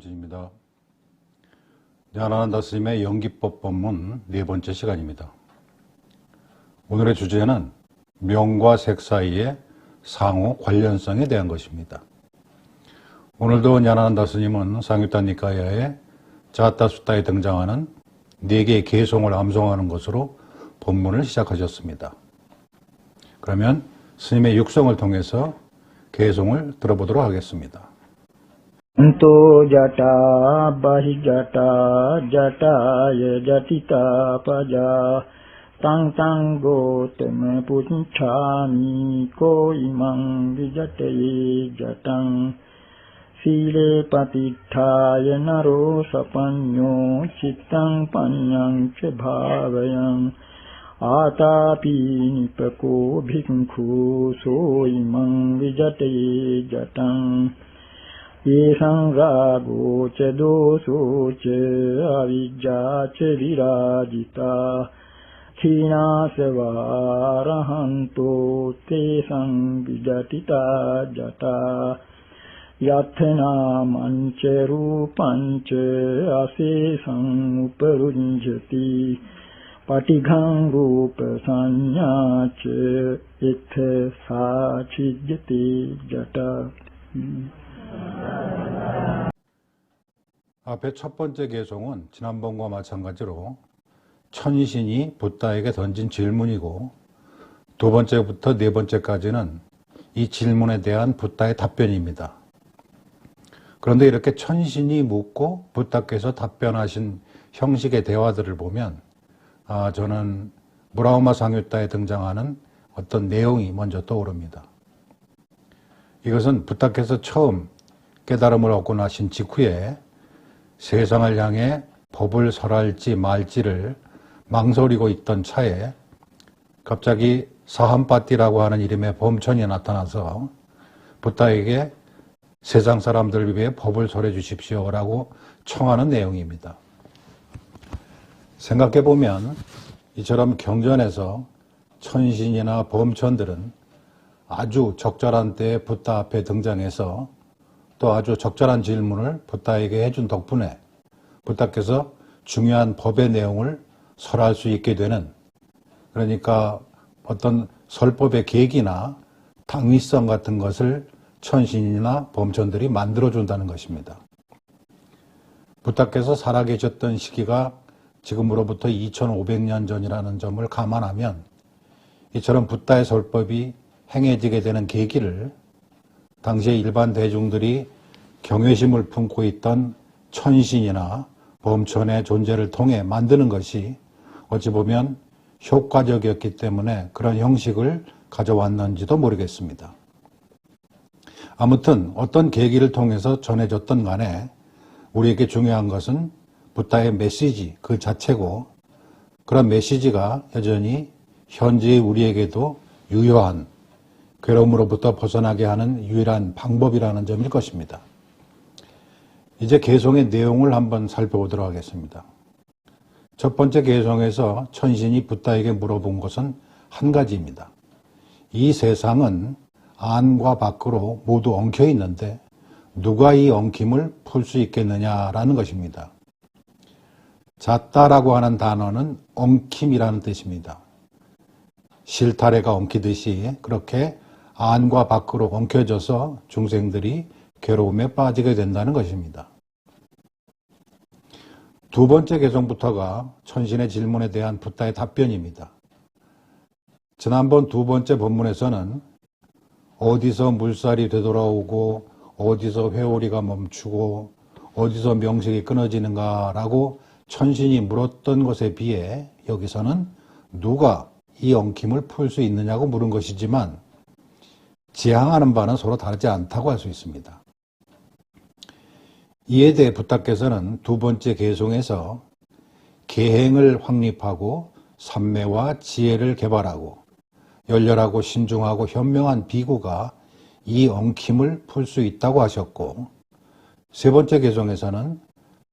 정진입니다. ஞானானந்த 스님의 연기법 법문 네 번째 시간입니다. 오늘의 주제는 명과 색 사이의 상호 관련성에 대한 것입니다. 오늘도 ஞானானந்த 스님은 상유타 니카야의 자타수타에 등장하는 네 개의 개송을 암송하는 것으로 법문을 시작하셨습니다. 그러면 스님의 육성을 통해서 개송을 들어보도록 하겠습니다. 또 자타 바히자타 자타예 자티타 파자 땅땅고테메 부친차미 고이망 비자테예 자땅 시레 파티타예 나로 사판뇨 치땅 판냥 체바바양 아타피니페코 빅쿠 소이망 비자테예 자땅 예상가고 제도소제 아비자체 비라지타 키나세와라한토 테상 비자티타 자타 야테나 만체루 판체 아세상 우퍼룬제티 파티강 루퍼산야체 이테 사치제티 자타. 앞에 첫 번째 개송은 지난번과 마찬가지로 천신이 붓다에게 던진 질문이고, 두 번째부터 네 번째까지는 이 질문에 대한 붓다의 답변입니다. 그런데 이렇게 천신이 묻고 붓다께서 답변하신 형식의 대화들을 보면 저는 무라우마 상유타에 등장하는 어떤 내용이 먼저 떠오릅니다. 이것은 붓다께서 처음 깨달음을 얻고 나신 직후에 세상을 향해 법을 설할지 말지를 망설이고 있던 차에 갑자기 사함파티라고 하는 이름의 범천이 나타나서 붓다에게 세상 사람들을 위해 법을 설해 주십시오라고 청하는 내용입니다. 생각해보면 이처럼 경전에서 천신이나 범천들은 아주 적절한 때에 붓다 앞에 등장해서 또 아주 적절한 질문을 붓다에게 해준 덕분에 붓다께서 중요한 법의 내용을 설할 수 있게 되는, 그러니까 어떤 설법의 계기나 당위성 같은 것을 천신이나 범천들이 만들어준다는 것입니다. 붓다께서 살아계셨던 시기가 지금으로부터 2500년 전이라는 점을 감안하면 이처럼 붓다의 설법이 행해지게 되는 계기를 당시의 일반 대중들이 경외심을 품고 있던 천신이나 범천의 존재를 통해 만드는 것이 어찌 보면 효과적이었기 때문에 그런 형식을 가져왔는지도 모르겠습니다. 아무튼 어떤 계기를 통해서 전해졌던 간에 우리에게 중요한 것은 붓다의 메시지 그 자체고, 그런 메시지가 여전히 현재의 우리에게도 유효한, 괴로움으로부터 벗어나게 하는 유일한 방법이라는 점일 것입니다. 이제 개송의 내용을 한번 살펴보도록 하겠습니다. 첫 번째 개송에서 천신이 붓다에게 물어본 것은 한 가지입니다. 이 세상은 안과 밖으로 모두 엉켜 있는데 누가 이 엉킴을 풀 수 있겠느냐라는 것입니다. 잣다라고 하는 단어는 엉킴이라는 뜻입니다. 실타래가 엉키듯이 그렇게 안과 밖으로 엉켜져서 중생들이 괴로움에 빠지게 된다는 것입니다. 두 번째 개송부터가 천신의 질문에 대한 붓다의 답변입니다. 지난번 두 번째 본문에서는 어디서 물살이 되돌아오고 어디서 회오리가 멈추고 어디서 명색이 끊어지는가라고 천신이 물었던 것에 비해 여기서는 누가 이 엉킴을 풀 수 있느냐고 물은 것이지만 지향하는 바는 서로 다르지 않다고 할 수 있습니다. 이에 대해 붓다께서는 두 번째 개송에서 계행을 확립하고 삼매와 지혜를 개발하고 열렬하고 신중하고 현명한 비구가 이 엉킴을 풀 수 있다고 하셨고, 세 번째 개송에서는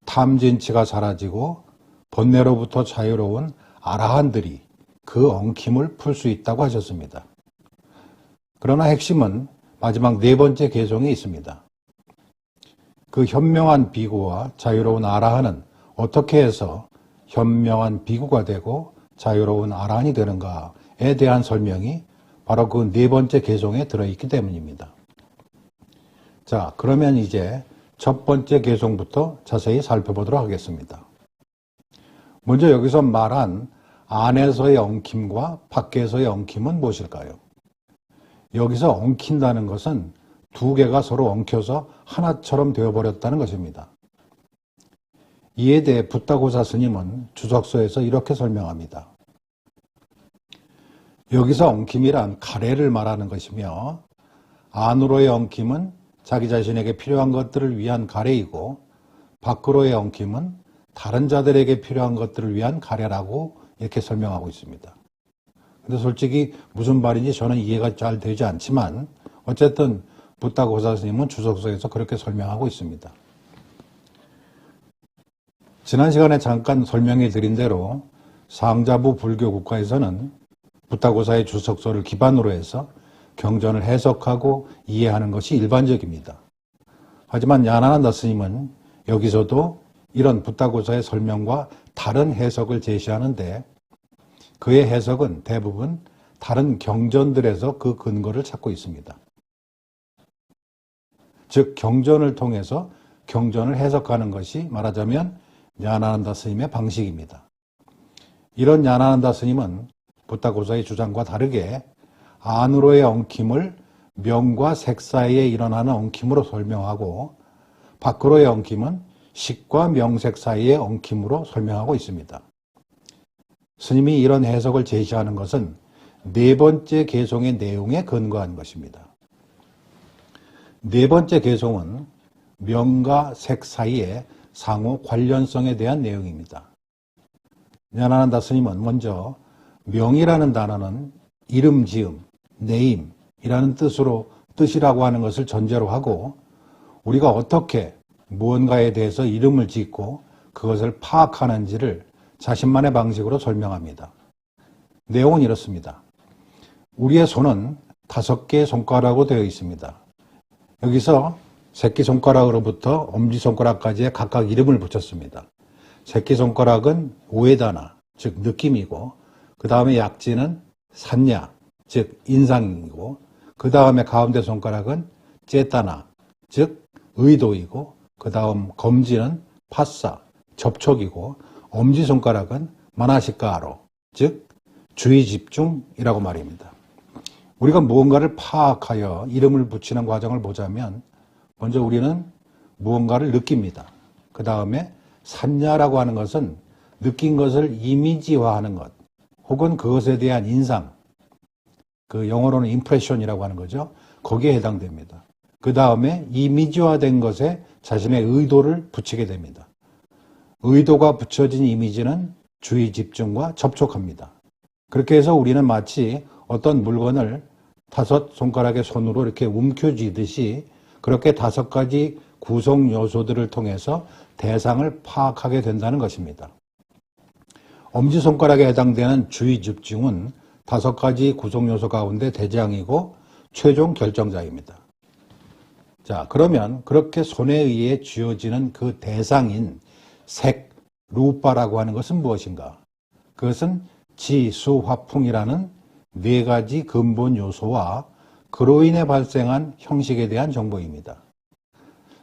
탐진치가 사라지고 번뇌로부터 자유로운 아라한들이 그 엉킴을 풀 수 있다고 하셨습니다. 그러나 핵심은 마지막 네 번째 개송에 있습니다. 그 현명한 비구와 자유로운 아라한은 어떻게 해서 현명한 비구가 되고 자유로운 아라한이 되는가에 대한 설명이 바로 그 네 번째 계송에 들어있기 때문입니다. 자, 그러면 이제 첫 번째 계송부터 자세히 살펴보도록 하겠습니다. 먼저 여기서 말한 안에서의 엉킴과 밖에서의 엉킴은 무엇일까요? 여기서 엉킨다는 것은 두 개가 서로 엉켜서 하나처럼 되어버렸다는 것입니다. 이에 대해 붓다고사 스님은 주석서에서 이렇게 설명합니다. 여기서 엉킴이란 가래를 말하는 것이며 안으로의 엉킴은 자기 자신에게 필요한 것들을 위한 가래이고 밖으로의 엉킴은 다른 자들에게 필요한 것들을 위한 가래라고 이렇게 설명하고 있습니다. 근데 솔직히 무슨 말인지 저는 이해가 잘 되지 않지만 어쨌든 붓다고사 스님은 주석서에서 그렇게 설명하고 있습니다. 지난 시간에 잠깐 설명해 드린 대로 상자부 불교 국가에서는 붓다고사의 주석서를 기반으로 해서 경전을 해석하고 이해하는 것이 일반적입니다. 하지만 야나난다 스님은 여기서도 이런 붓다고사의 설명과 다른 해석을 제시하는데 그의 해석은 대부분 다른 경전들에서 그 근거를 찾고 있습니다. 즉 경전을 통해서 경전을 해석하는 것이 말하자면 야나난다 스님의 방식입니다. 이런 야나난다 스님은 붓다고사의 주장과 다르게 안으로의 엉킴을 명과 색 사이에 일어나는 엉킴으로 설명하고 밖으로의 엉킴은 식과 명색 사이의 엉킴으로 설명하고 있습니다. 스님이 이런 해석을 제시하는 것은 네 번째 계송의 내용에 근거한 것입니다. 네 번째 계송은 명과 색 사이의 상호 관련성에 대한 내용입니다. 야나난다 스님은 먼저 명이라는 단어는 이름 지음, 네임이라는 뜻이라고 하는 것을 전제로 하고 우리가 어떻게 무언가에 대해서 이름을 짓고 그것을 파악하는지를 자신만의 방식으로 설명합니다. 내용은 이렇습니다. 우리의 손은 5개의 손가락으로 되어 있습니다. 여기서 새끼손가락으로부터 엄지손가락까지의 각각 이름을 붙였습니다. 새끼손가락은 오에다나, 즉 느낌이고 그 다음에 약지는 산야, 즉 인상이고 그 다음에 가운데 손가락은 째따나, 즉 의도이고 그 다음 검지는 파사, 접촉이고 엄지손가락은 마나시카로, 즉 주의 집중이라고 말입니다. 우리가 무언가를 파악하여 이름을 붙이는 과정을 보자면 먼저 우리는 무언가를 느낍니다. 그 다음에 산야라고 하는 것은 느낀 것을 이미지화하는 것 혹은 그것에 대한 인상, 그 영어로는 impression이라고 하는 거죠. 거기에 해당됩니다. 그 다음에 이미지화된 것에 자신의 의도를 붙이게 됩니다. 의도가 붙여진 이미지는 주의 집중과 접촉합니다. 그렇게 해서 우리는 마치 어떤 물건을 5 손가락의 손으로 이렇게 움켜쥐듯이 그렇게 5가지 구성 요소들을 통해서 대상을 파악하게 된다는 것입니다. 엄지손가락에 해당되는 주의 집중은 5가지 구성 요소 가운데 대장이고 최종 결정자입니다. 자, 그러면 그렇게 손에 의해 쥐어지는 그 대상인 색, 루파라고 하는 것은 무엇인가? 그것은 지, 수, 화풍이라는 4가지 근본 요소와 그로 인해 발생한 형식에 대한 정보입니다.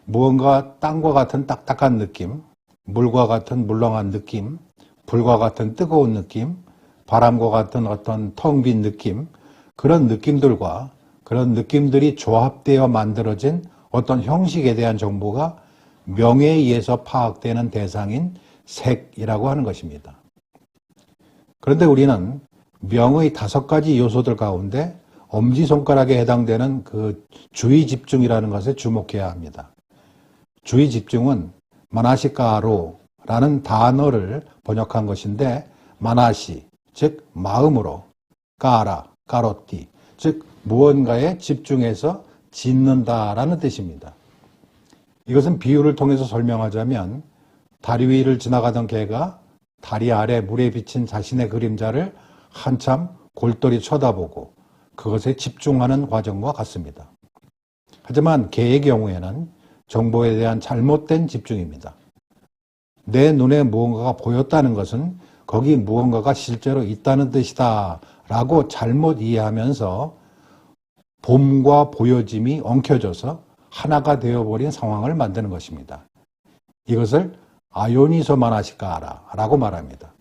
무언가 땅과 같은 딱딱한 느낌, 물과 같은 물렁한 느낌, 불과 같은 뜨거운 느낌, 바람과 같은 어떤 텅 빈 느낌, 그런 느낌들과 그런 느낌들이 조합되어 만들어진 어떤 형식에 대한 정보가 명에 의해서 파악되는 대상인 색이라고 하는 것입니다. 그런데 우리는 명의 5가지 요소들 가운데 엄지손가락에 해당되는 그 주의 집중이라는 것에 주목해야 합니다. 주의 집중은 마나시카로라는 단어를 번역한 것인데 마나시, 즉 마음으로, 까라, 까로띠, 즉 무언가에 집중해서 짓는다라는 뜻입니다. 이것은 비유를 통해서 설명하자면 다리 위를 지나가던 개가 다리 아래 물에 비친 자신의 그림자를 한참 골똘히 쳐다보고 그것에 집중하는 과정과 같습니다. 하지만 개의 경우에는 정보에 대한 잘못된 집중입니다. 내 눈에 무언가가 보였다는 것은 거기 무언가가 실제로 있다는 뜻이다 라고 잘못 이해하면서 봄과 보여짐이 엉켜져서 하나가 되어버린 상황을 만드는 것입니다. 이것을 아요니소 마나시카라 라고 말합니다.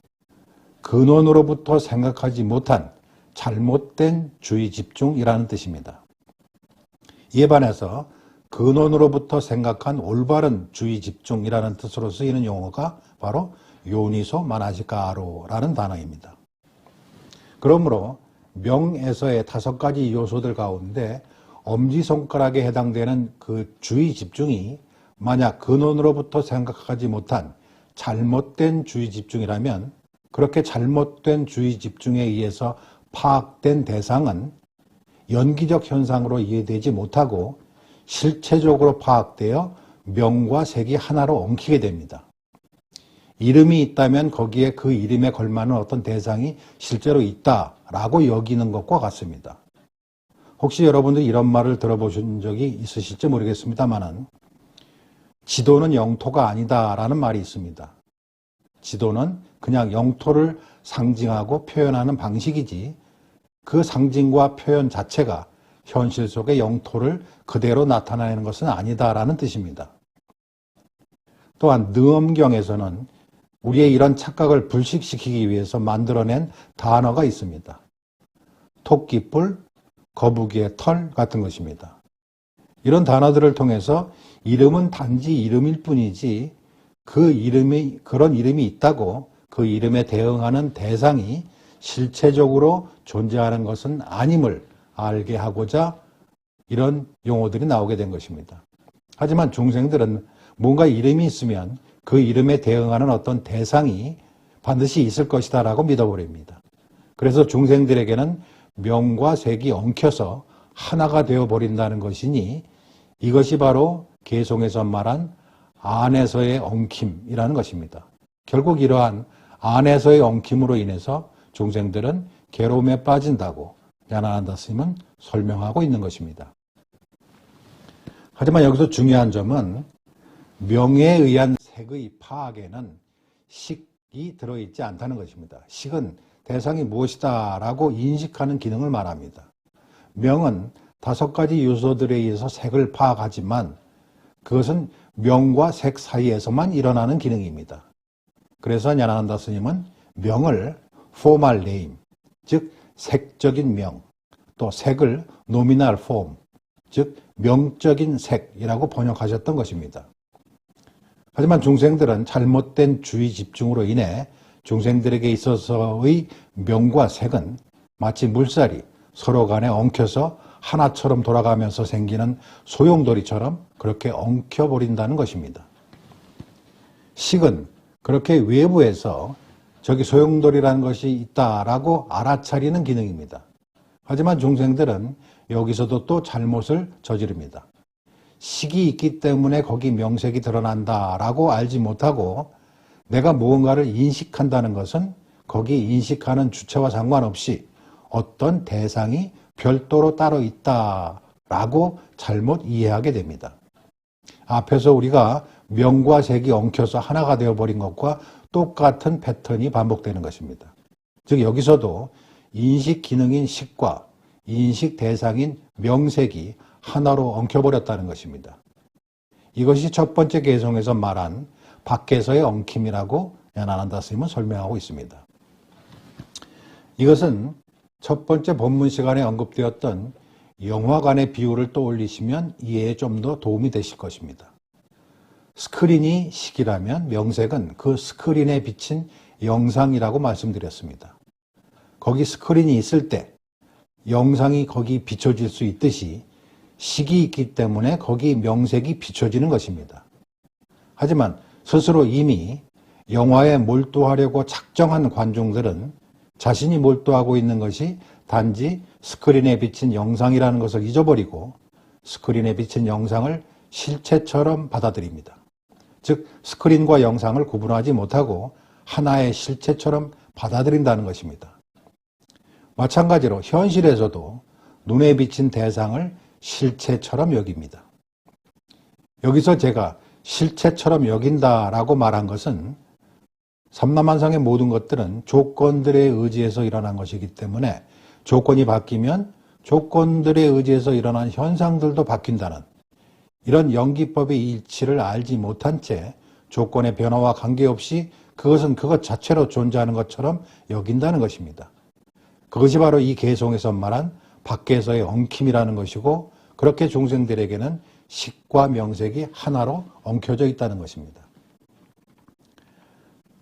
근원으로부터 생각하지 못한 잘못된 주의 집중이라는 뜻입니다. 이에 반해서 근원으로부터 생각한 올바른 주의 집중이라는 뜻으로 쓰이는 용어가 바로 요니소 마나시카로라는 단어입니다. 그러므로 명에서의 5가지 요소들 가운데 엄지손가락에 해당되는 그 주의 집중이 만약 근원으로부터 생각하지 못한 잘못된 주의 집중이라면 그렇게 잘못된 주의 집중에 의해서 파악된 대상은 연기적 현상으로 이해되지 못하고 실체적으로 파악되어 명과 색이 하나로 엉키게 됩니다. 이름이 있다면 거기에 그 이름에 걸맞는 어떤 대상이 실제로 있다라고 여기는 것과 같습니다. 혹시 여러분들이 이런 말을 들어보신 적이 있으실지 모르겠습니다만은 지도는 영토가 아니다라는 말이 있습니다. 지도는 그냥 영토를 상징하고 표현하는 방식이지 그 상징과 표현 자체가 현실 속의 영토를 그대로 나타내는 것은 아니다라는 뜻입니다. 또한 능엄경에서는 우리의 이런 착각을 불식시키기 위해서 만들어낸 단어가 있습니다. 토끼뿔, 거북이의 털 같은 것입니다. 이런 단어들을 통해서 이름은 단지 이름일 뿐이지 그런 이름이 있다고 그 이름에 대응하는 대상이 실체적으로 존재하는 것은 아님을 알게 하고자 이런 용어들이 나오게 된 것입니다. 하지만 중생들은 뭔가 이름이 있으면 그 이름에 대응하는 어떤 대상이 반드시 있을 것이다 라고 믿어버립니다. 그래서 중생들에게는 명과 색이 엉켜서 하나가 되어버린다는 것이니 이것이 바로 개송에서 말한 안에서의 엉킴이라는 것입니다. 결국 이러한 안에서의 엉킴으로 인해서 중생들은 괴로움에 빠진다고 야나한다 스님은 설명하고 있는 것입니다. 하지만 여기서 중요한 점은 명에 의한 색의 파악에는 식이 들어있지 않다는 것입니다. 식은 대상이 무엇이다 라고 인식하는 기능을 말합니다. 명은 5가지 요소들에 의해서 색을 파악하지만 그것은 명과 색 사이에서만 일어나는 기능입니다. 그래서 냐나한다 스님은 명을 formal name, 즉 색적인 명, 또 색을 nominal form, 즉 명적인 색이라고 번역하셨던 것입니다. 하지만 중생들은 잘못된 주의 집중으로 인해 중생들에게 있어서의 명과 색은 마치 물살이 서로 간에 엉켜서 하나처럼 돌아가면서 생기는 소용돌이처럼 그렇게 엉켜버린다는 것입니다. 식은 그렇게 외부에서 저기 소용돌이라는 것이 있다라고 알아차리는 기능입니다. 하지만 중생들은 여기서도 또 잘못을 저지릅니다. 식이 있기 때문에 거기 명색이 드러난다라고 알지 못하고 내가 무언가를 인식한다는 것은 거기 인식하는 주체와 상관없이 어떤 대상이 별도로 따로 있다라고 잘못 이해하게 됩니다. 앞에서 우리가 명과 색이 엉켜서 하나가 되어버린 것과 똑같은 패턴이 반복되는 것입니다. 즉 여기서도 인식 기능인 식과 인식 대상인 명색이 하나로 엉켜버렸다는 것입니다. 이것이 첫 번째 개성에서 말한 밖에서의 엉킴이라고 야나한다 스님은 설명하고 있습니다. 이것은 첫 번째 본문 시간에 언급되었던 영화관의 비유를 떠올리시면 이해에 좀 더 도움이 되실 것입니다. 스크린이 식이라면 명색은 그 스크린에 비친 영상이라고 말씀드렸습니다. 거기 스크린이 있을 때 영상이 거기 비춰질 수 있듯이 식이 있기 때문에 거기 명색이 비춰지는 것입니다. 하지만 스스로 이미 영화에 몰두하려고 작정한 관중들은 자신이 몰두하고 있는 것이 단지 스크린에 비친 영상이라는 것을 잊어버리고 스크린에 비친 영상을 실체처럼 받아들입니다. 즉 스크린과 영상을 구분하지 못하고 하나의 실체처럼 받아들인다는 것입니다. 마찬가지로 현실에서도 눈에 비친 대상을 실체처럼 여깁니다. 여기서 제가 실체처럼 여긴다라고 말한 것은 삼라만상의 모든 것들은 조건들에 의지해서 일어난 것이기 때문에 조건이 바뀌면 조건들에 의지해서 일어난 현상들도 바뀐다는 이런 연기법의 이치를 알지 못한 채 조건의 변화와 관계없이 그것은 그것 자체로 존재하는 것처럼 여긴다는 것입니다. 그것이 바로 이 개송에서 말한 밖에서의 엉킴이라는 것이고 그렇게 중생들에게는 식과 명색이 하나로 엉켜져 있다는 것입니다.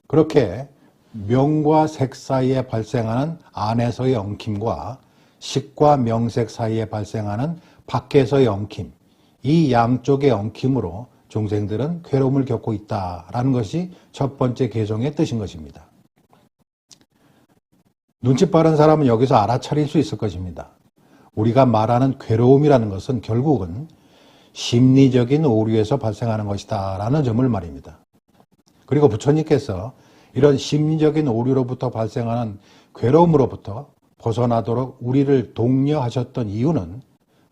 그렇게 명과 색 사이에 발생하는 안에서의 엉킴과 식과 명색 사이에 발생하는 밖에서의 엉킴, 이 양쪽의 엉킴으로 중생들은 괴로움을 겪고 있다라는 것이 첫 번째 개송의 뜻인 것입니다. 눈치 빠른 사람은 여기서 알아차릴 수 있을 것입니다. 우리가 말하는 괴로움이라는 것은 결국은 심리적인 오류에서 발생하는 것이다 라는 점을 말입니다. 그리고 부처님께서 이런 심리적인 오류로부터 발생하는 괴로움으로부터 벗어나도록 우리를 독려하셨던 이유는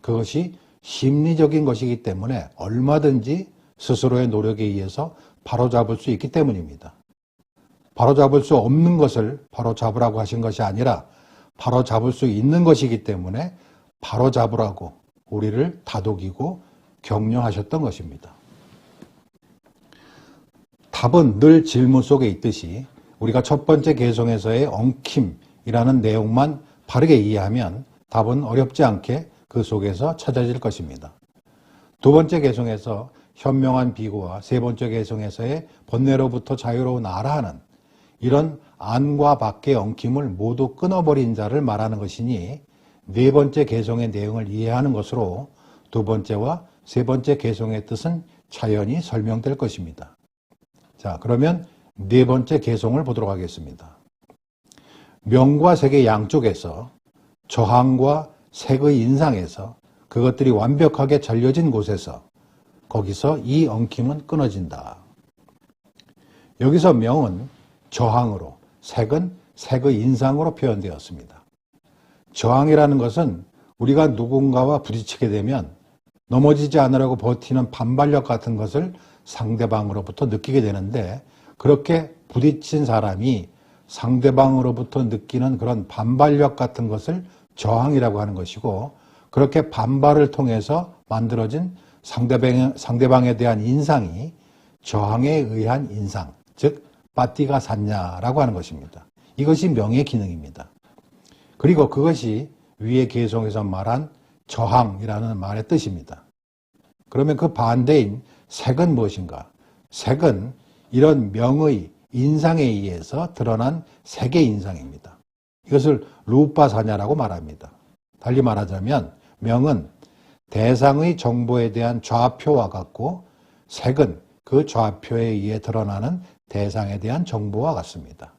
그것이 심리적인 것이기 때문에 얼마든지 스스로의 노력에 의해서 바로잡을 수 있기 때문입니다. 바로잡을 수 없는 것을 바로잡으라고 하신 것이 아니라 바로잡을 수 있는 것이기 때문에 바로잡으라고 우리를 다독이고 격려하셨던 것입니다. 답은 늘 질문 속에 있듯이 우리가 첫 번째 개송에서의 엉킴이라는 내용만 바르게 이해하면 답은 어렵지 않게 그 속에서 찾아질 것입니다. 두 번째 개송에서 현명한 비구와 세 번째 개송에서의 번뇌로부터 자유로운 아라하는 이런 안과 밖의 엉킴을 모두 끊어버린 자를 말하는 것이니 네 번째 개송의 내용을 이해하는 것으로 두 번째와 세 번째 개송의 뜻은 자연히 설명될 것입니다. 자, 그러면 네 번째 개송을 보도록 하겠습니다. 명과 색의 양쪽에서 저항과 색의 인상에서 그것들이 완벽하게 잘려진 곳에서 거기서 이 엉킴은 끊어진다. 여기서 명은 저항으로, 색은 색의 인상으로 표현되었습니다. 저항이라는 것은 우리가 누군가와 부딪히게 되면 넘어지지 않으려고 버티는 반발력 같은 것을 상대방으로부터 느끼게 되는데 그렇게 부딪힌 사람이 상대방으로부터 느끼는 그런 반발력 같은 것을 저항이라고 하는 것이고 그렇게 반발을 통해서 만들어진 상대방에 대한 인상이 저항에 의한 인상, 즉 빠띠가 샀냐라고 하는 것입니다. 이것이 명의 기능입니다. 그리고 그것이 위의 개송에서 말한 저항이라는 말의 뜻입니다. 그러면 그 반대인 색은 무엇인가? 색은 이런 명의 인상에 의해서 드러난 색의 인상입니다. 이것을 루파사냐라고 말합니다. 달리 말하자면 명은 대상의 정보에 대한 좌표와 같고 색은 그 좌표에 의해 드러나는 대상에 대한 정보와 같습니다.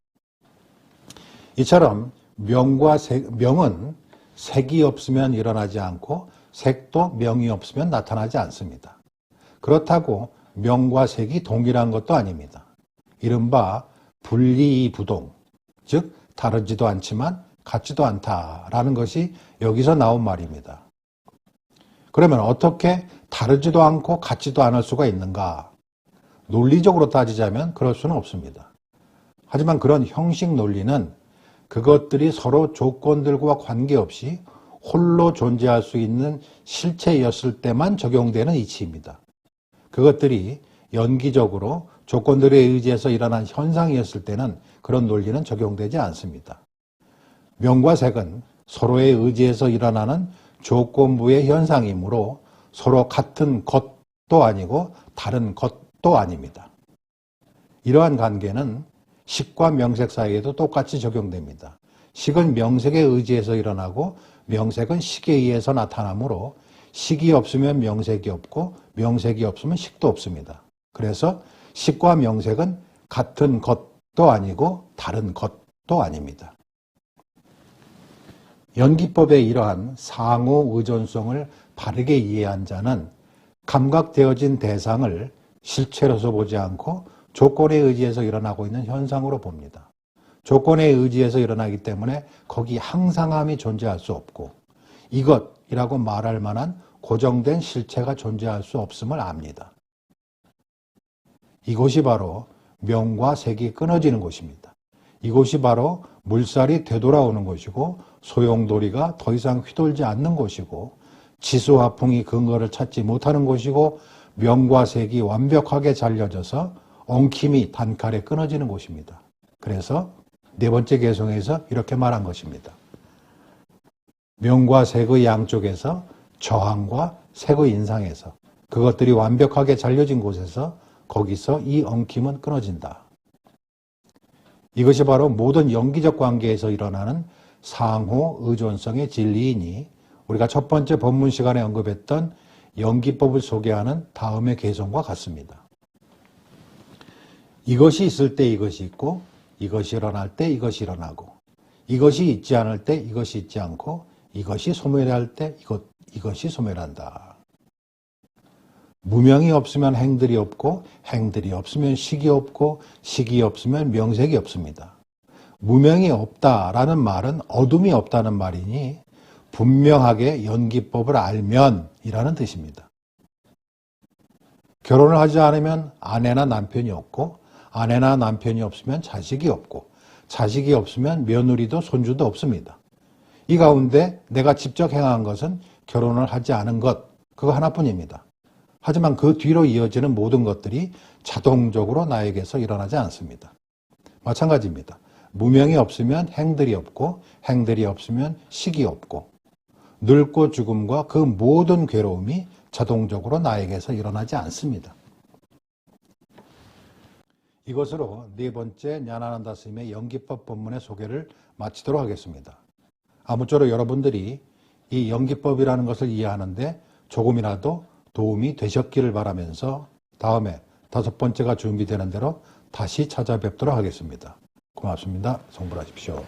이처럼 명은 색이 없으면 일어나지 않고 색도 명이 없으면 나타나지 않습니다. 그렇다고 명과 색이 동일한 것도 아닙니다. 이른바 분리부동, 즉 다르지도 않지만 같지도 않다라는 것이 여기서 나온 말입니다. 그러면 어떻게 다르지도 않고 같지도 않을 수가 있는가? 논리적으로 따지자면 그럴 수는 없습니다. 하지만 그런 형식 논리는 그것들이 서로 조건들과 관계없이 홀로 존재할 수 있는 실체였을 때만 적용되는 이치입니다. 그것들이 연기적으로 조건들에 의지해서 일어난 현상이었을 때는 그런 논리는 적용되지 않습니다. 명과 색은 서로에 의지해서 일어나는 조건부의 현상이므로 서로 같은 것도 아니고 다른 것도 아닙니다. 이러한 관계는 식과 명색 사이에도 똑같이 적용됩니다. 식은 명색에 의지해서 일어나고 명색은 식에 의해서 나타나므로 식이 없으면 명색이 없고 명색이 없으면 식도 없습니다. 그래서 식과 명색은 같은 것도 아니고 다른 것도 아닙니다. 연기법의 이러한 상호 의존성을 바르게 이해한 자는 감각되어진 대상을 실체로서 보지 않고 조건에 의지해서 일어나고 있는 현상으로 봅니다. 조건에 의지해서 일어나기 때문에 거기 항상함이 존재할 수 없고 이것이라고 말할 만한 고정된 실체가 존재할 수 없음을 압니다. 이곳이 바로 명과 색이 끊어지는 곳입니다. 이곳이 바로 물살이 되돌아오는 곳이고 소용돌이가 더 이상 휘돌지 않는 곳이고 지수화풍이 근거를 찾지 못하는 곳이고 명과 색이 완벽하게 잘려져서 엉킴이 단칼에 끊어지는 곳입니다. 그래서 네 번째 개성에서 이렇게 말한 것입니다. 명과 색의 양쪽에서 저항과 색의 인상에서 그것들이 완벽하게 잘려진 곳에서 거기서 이 엉킴은 끊어진다. 이것이 바로 모든 연기적 관계에서 일어나는 상호 의존성의 진리이니 우리가 첫 번째 법문 시간에 언급했던 연기법을 소개하는 다음의 개성과 같습니다. 이것이 있을 때 이것이 있고 이것이 일어날 때 이것이 일어나고 이것이 있지 않을 때 이것이 있지 않고 이것이 소멸할 때 이것이 소멸한다. 무명이 없으면 행들이 없고 행들이 없으면 식이 없고 식이 없으면 명색이 없습니다. 무명이 없다라는 말은 어둠이 없다는 말이니 분명하게 연기법을 알면 이라는 뜻입니다. 결혼을 하지 않으면 아내나 남편이 없고 아내나 남편이 없으면 자식이 없고 자식이 없으면 며느리도 손주도 없습니다. 이 가운데 내가 직접 행한 것은 결혼을 하지 않은 것, 그거 하나뿐입니다. 하지만 그 뒤로 이어지는 모든 것들이 자동적으로 나에게서 일어나지 않습니다. 마찬가지입니다. 무명이 없으면 행들이 없고 행들이 없으면 식이 없고 늙고 죽음과 그 모든 괴로움이 자동적으로 나에게서 일어나지 않습니다. 이것으로 네 번째 ஞானான다 스님의 연기법 법문의 소개를 마치도록 하겠습니다. 아무쪼록 여러분들이 이 연기법이라는 것을 이해하는데 조금이라도 도움이 되셨기를 바라면서 다음에 다섯 번째가 준비되는 대로 다시 찾아뵙도록 하겠습니다. 고맙습니다. 성불하십시오.